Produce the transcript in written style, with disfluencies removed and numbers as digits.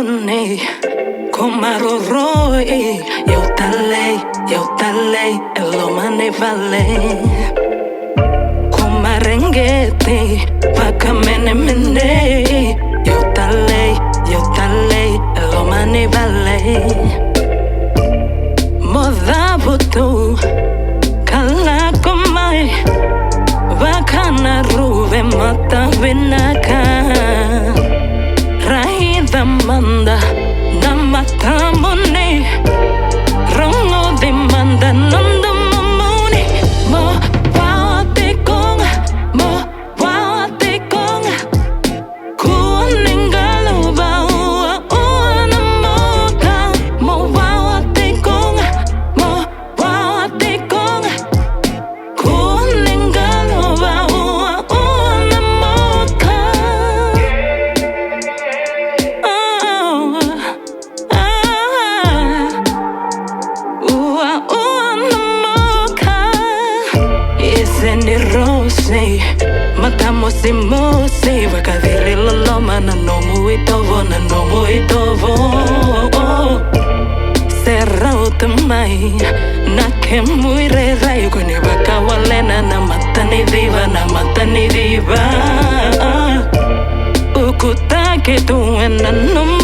money. Komaroroi, eu talei, elo mane vale. Komarengete, pakamene mene. Eu talei, elo mane vale. Moda botu, kala komai, vakana ruve mata vinaka. Raida manda, namata mone, rongo demanda nanda mamone. Mo wate konga, kuonengalo ba uana moka. Mo wate konga, kuonengalo ba uana moka. Iseni rose, matamos y mose, vakadiri loloma na nomu itovo. Serra utamai, na ke muy rerai, kwenye baka walena na matani diva. Ukutake tu ena nomu.